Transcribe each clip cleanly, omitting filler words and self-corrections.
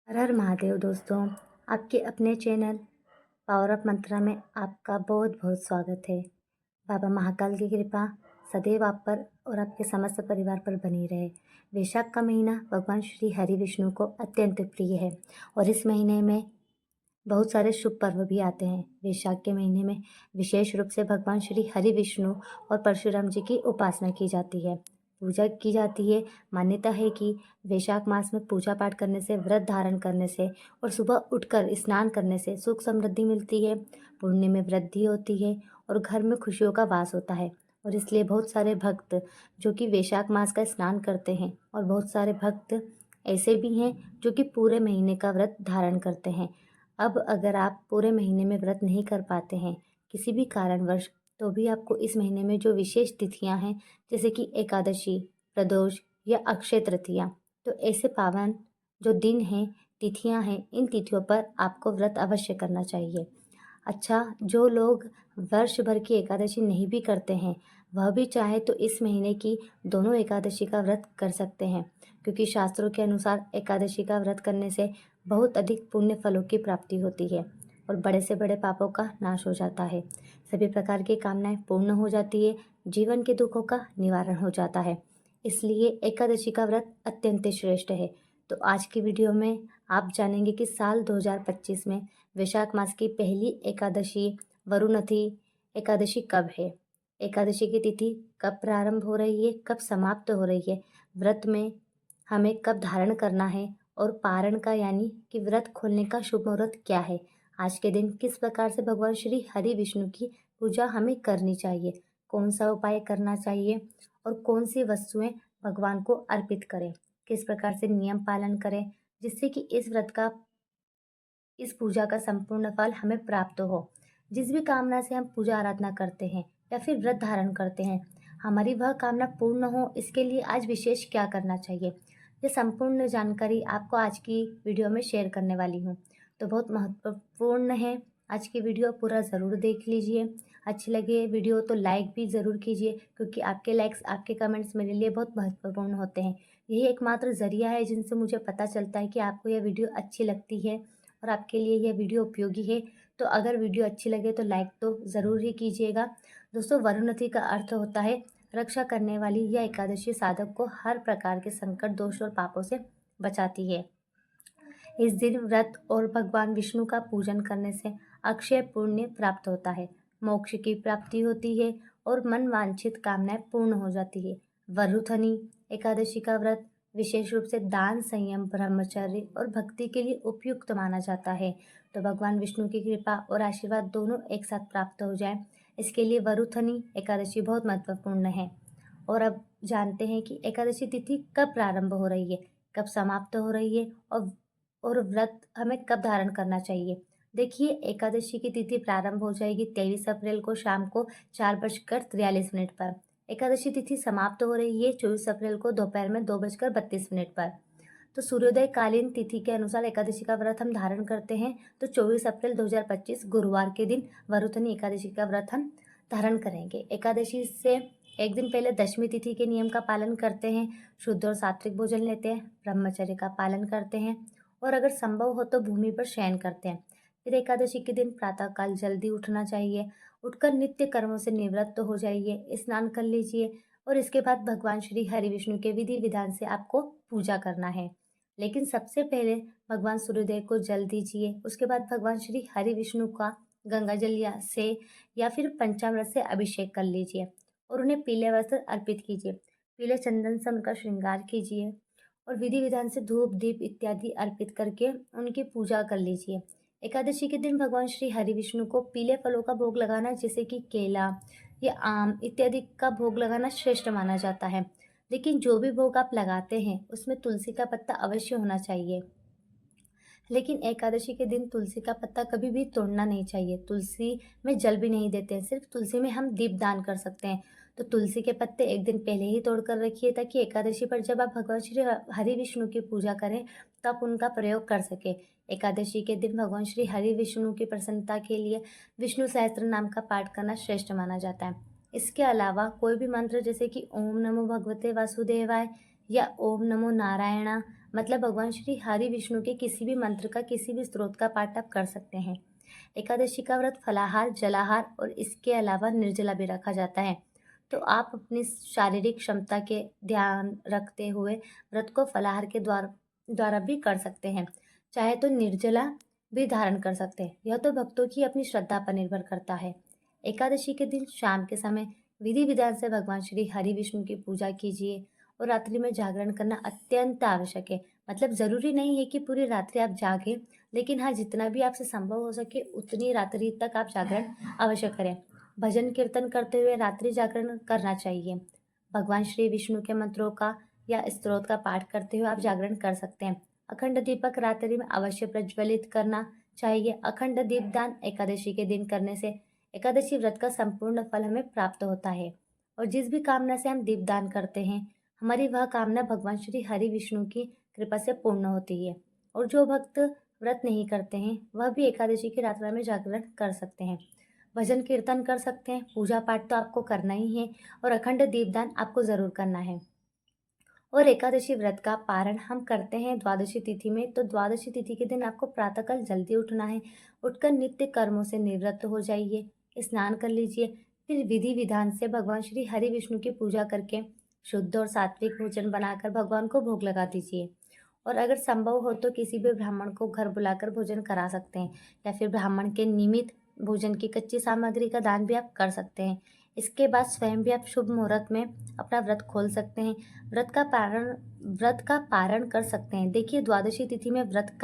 हर हर महादेव दोस्तों। आपके अपने चैनल पावर ऑफ मंत्रा में आपका बहुत बहुत स्वागत है। बाबा महाकाल की कृपा सदैव आप पर और आपके समस्त परिवार पर बनी रहे। वैशाख का महीना भगवान श्री हरि विष्णु को अत्यंत प्रिय है और इस महीने में बहुत सारे शुभ पर्व भी आते हैं। वैशाख के महीने में विशेष रूप से भगवान श्री हरि विष्णु और परशुराम जी की उपासना की जाती है, पूजा की जाती है। मान्यता है कि वैशाख मास में पूजा पाठ करने से, व्रत धारण करने से और सुबह उठकर स्नान करने से सुख समृद्धि मिलती है, पुण्य में वृद्धि होती है और घर में खुशियों का वास होता है। और इसलिए बहुत सारे भक्त जो कि वैशाख मास का स्नान करते हैं और बहुत सारे भक्त ऐसे भी हैं जो कि पूरे महीने का व्रत धारण करते हैं। अब अगर आप पूरे महीने में व्रत नहीं कर पाते हैं किसी भी कारणवश, तो भी आपको इस महीने में जो विशेष तिथियां हैं जैसे कि एकादशी, प्रदोष या अक्षय तृतीया, तो ऐसे पावन जो दिन हैं, तिथियां हैं, इन तिथियों पर आपको व्रत अवश्य करना चाहिए। अच्छा, जो लोग वर्ष भर की एकादशी नहीं भी करते हैं वह भी चाहे तो इस महीने की दोनों एकादशी का व्रत कर सकते हैं, क्योंकि शास्त्रों के अनुसार एकादशी का व्रत करने से बहुत अधिक पुण्य फलों की प्राप्ति होती है और बड़े से बड़े पापों का नाश हो जाता है, सभी प्रकार की कामनाएं पूर्ण हो जाती है, जीवन के दुखों का निवारण हो जाता है। इसलिए एकादशी का व्रत अत्यंत श्रेष्ठ है। तो आज की वीडियो में आप जानेंगे कि साल 2025 में वैशाख मास की पहली एकादशी वरुणथी एकादशी कब है, एकादशी की तिथि कब प्रारंभ हो रही है, कब समाप्त हो रही है, व्रत में हमें कब धारण करना है और पारण का यानी कि व्रत खोलने का शुभ मुहूर्त क्या है, आज के दिन किस प्रकार से भगवान श्री हरि विष्णु की पूजा हमें करनी चाहिए, कौन सा उपाय करना चाहिए और कौन सी वस्तुएं भगवान को अर्पित करें, किस प्रकार से नियम पालन करें जिससे कि इस पूजा का संपूर्ण फल हमें प्राप्त हो। जिस भी कामना से हम पूजा आराधना करते हैं या फिर व्रत धारण करते हैं, हमारी वह कामना पूर्ण हो, इसके लिए आज विशेष क्या करना चाहिए, ये संपूर्ण जानकारी आपको आज की वीडियो में शेयर करने वाली हूँ। तो बहुत महत्वपूर्ण है, आज की वीडियो पूरा ज़रूर देख लीजिए। अच्छी लगे वीडियो तो लाइक भी ज़रूर कीजिए, क्योंकि आपके लाइक्स, आपके कमेंट्स मेरे लिए बहुत महत्वपूर्ण होते हैं। यही एकमात्र ज़रिया है जिनसे मुझे पता चलता है कि आपको यह वीडियो अच्छी लगती है और आपके लिए यह वीडियो उपयोगी है। तो अगर वीडियो अच्छी लगे तो लाइक तो ज़रूर ही कीजिएगा। दोस्तों, वरुणथी का अर्थ होता है रक्षा करने वाली। यह एकादशी साधक को हर प्रकार के संकट, दोष और पापों से बचाती है। इस दिन व्रत और भगवान विष्णु का पूजन करने से अक्षय पुण्य प्राप्त होता है, मोक्ष की प्राप्ति होती है और मन वांछित कामनाएं पूर्ण हो जाती है। वरुथनी एकादशी का व्रत विशेष रूप से दान, संयम, ब्रह्मचर्य और भक्ति के लिए उपयुक्त माना जाता है। तो भगवान विष्णु की कृपा और आशीर्वाद दोनों एक साथ प्राप्त हो जाए, इसके लिए वरुथनी एकादशी बहुत महत्वपूर्ण है। और अब जानते हैं कि एकादशी तिथि कब प्रारंभ हो रही है, कब समाप्त हो रही है और व्रत हमें कब धारण करना चाहिए। देखिए, एकादशी की तिथि प्रारंभ हो जाएगी 23 अप्रैल को शाम को 4:43 पर। एकादशी तिथि समाप्त हो रही है 24 अप्रैल को दोपहर में 2:32 पर। तो सूर्योदय कालीन तिथि के अनुसार एकादशी का व्रत हम धारण करते हैं तो 24 अप्रैल 2025 गुरुवार के दिन वरुथनी एकादशी का व्रत हम धारण करेंगे। एकादशी से एक दिन पहले दशमी तिथि के नियम का पालन करते हैं, शुद्ध और सात्विक भोजन लेते हैं, ब्रह्मचर्य का पालन करते हैं और अगर संभव हो तो भूमि पर शयन करते हैं। फिर एकादशी के दिन प्रातःकाल जल्दी उठना चाहिए, उठकर नित्य कर्मों से निवृत्त हो जाइए, स्नान कर लीजिए और इसके बाद भगवान श्री हरि विष्णु के विधि विधान से आपको पूजा करना है। लेकिन सबसे पहले भगवान सूर्योदय को जल दीजिए, उसके बाद भगवान श्री हरि विष्णु का गंगा जल या फिर पंचामृत से अभिषेक कर लीजिए और उन्हें पीले वस्त्र अर्पित कीजिए, पीले चंदन से उनका श्रृंगार कीजिए और विधि विधान से धूप, दीप इत्यादि अर्पित करके उनकी पूजा कर लीजिए। एकादशी के दिन भगवान श्री हरि विष्णु को पीले फलों का भोग लगाना, जैसे कि केला या आम इत्यादि का भोग लगाना श्रेष्ठ माना जाता है। लेकिन जो भी भोग आप लगाते हैं उसमें तुलसी का पत्ता अवश्य होना चाहिए। लेकिन एकादशी के दिन तुलसी का पत्ता कभी भी तोड़ना नहीं चाहिए। तुलसी में जल भी नहीं देते हैं, सिर्फ तुलसी में हम दीप दान कर सकते हैं। तो तुलसी के पत्ते एक दिन पहले ही तोड़ कर रखिए, ताकि एकादशी पर जब आप भगवान श्री हरि विष्णु की पूजा करें तो आप उनका प्रयोग कर सके। एकादशी के दिन भगवान श्री हरि विष्णु की प्रसन्नता के लिए विष्णु सहस्त्र नाम का पाठ करना श्रेष्ठ माना जाता है। इसके अलावा कोई भी मंत्र जैसे कि ओम नमो भगवते वासुदेवाय या ओम नमो नारायणा मतलब भगवान श्री हरि विष्णु के किसी भी मंत्र का, किसी भी स्त्रोत का पाठ आप कर सकते हैं। एकादशी का व्रत फलाहार, जलाहार और इसके अलावा निर्जला भी रखा जाता है। तो आप अपनी शारीरिक क्षमता के ध्यान रखते हुए व्रत को फलाहार के द्वारा भी कर सकते हैं। चाहे तो निर्जला भी धारण कर सकते हैं। यह तो भक्तों की अपनी श्रद्धा पर निर्भर करता है। एकादशी के दिन शाम के समय विधि विधान से भगवान श्री हरि विष्णु की पूजा कीजिए और रात्रि में जागरण करना अत्यंत आवश्यक है। मतलब ज़रूरी नहीं है कि पूरी रात्रि आप जागें, लेकिन हाँ, जितना भी आपसे संभव हो सके उतनी रात्रि तक आप जागरण अवश्य करें। भजन कीर्तन करते हुए रात्रि जागरण करना चाहिए। भगवान श्री विष्णु के मंत्रों का या स्तोत्र का पाठ करते हुए आप जागरण कर सकते हैं। अखंड दीपक रात्रि में अवश्य प्रज्वलित करना चाहिए। अखंड दीपदान एकादशी के दिन करने से एकादशी व्रत का संपूर्ण फल हमें प्राप्त होता है। और जिस भी कामना से हम दीपदान करते हैं, हमारी वह कामना भगवान श्री हरि विष्णु की कृपा से पूर्ण होती है। और जो भक्त व्रत नहीं करते हैं, वह भी एकादशी की रात्रि में जागरण कर सकते हैं, भजन कीर्तन कर सकते हैं। पूजा पाठ तो आपको करना ही है और अखंड दीपदान आपको ज़रूर करना है। और एकादशी व्रत का पारण हम करते हैं द्वादशी तिथि में, तो द्वादशी तिथि के दिन आपको प्रातःकाल जल्दी उठना है। उठकर नित्य कर्मों से निवृत्त हो जाइए, स्नान कर लीजिए, फिर विधि विधान से भगवान श्री हरि विष्णु की पूजा करके शुद्ध और सात्विक भोजन बनाकर भगवान को भोग लगा दीजिए। और अगर संभव हो तो किसी भी ब्राह्मण को घर बुलाकर भोजन करा सकते हैं, या फिर ब्राह्मण के निमित्त भोजन की कच्ची सामग्री का दान भी आप कर सकते हैं। इसके बाद स्वयं भी आप शुभ मुहूर्त में अपना व्रत खोल सकते हैं। व्रत का पारण कर सकते हैं। देखिए, द्वादशी तिथि में व्रत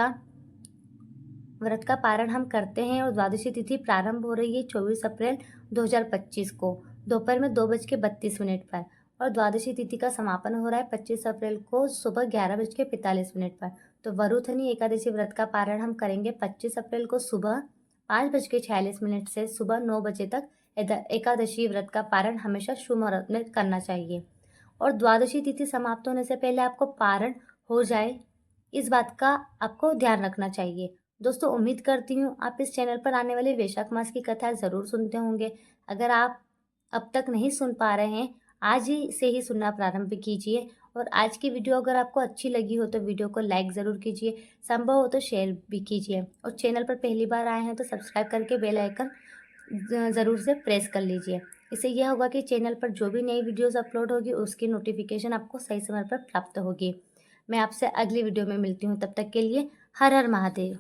का पारण हम करते हैं और द्वादशी तिथि प्रारंभ हो रही है 24 अप्रैल 2025 को दोपहर में 2:32 पर, और द्वादशी तिथि का समापन हो रहा है 25 अप्रैल को सुबह 11:45 पर। तो वरुथनी एकादशी व्रत का पारण हम करेंगे 25 अप्रैल को सुबह 5:46 से सुबह 9 बजे तक। एकादशी व्रत का पारण हमेशा शुभ मुहूर्त में करना चाहिए, और द्वादशी तिथि समाप्त होने से पहले आपको पारण हो जाए, इस बात का आपको ध्यान रखना चाहिए। दोस्तों, उम्मीद करती हूँ आप इस चैनल पर आने वाले वैशाख मास की कथाएं ज़रूर सुनते होंगे। अगर आप अब तक नहीं सुन पा रहे हैं, आज ही से ही सुनना प्रारंभ कीजिए। और आज की वीडियो अगर आपको अच्छी लगी हो तो वीडियो को लाइक ज़रूर कीजिए, संभव हो तो शेयर भी कीजिए, और चैनल पर पहली बार आए हैं तो सब्सक्राइब करके बेल आइकन ज़रूर से प्रेस कर लीजिए। इससे यह होगा कि चैनल पर जो भी नई वीडियोस अपलोड होगी उसकी नोटिफिकेशन आपको सही समय पर प्राप्त होगी। मैं आपसे अगली वीडियो में मिलती हूँ, तब तक के लिए हर हर महादेव।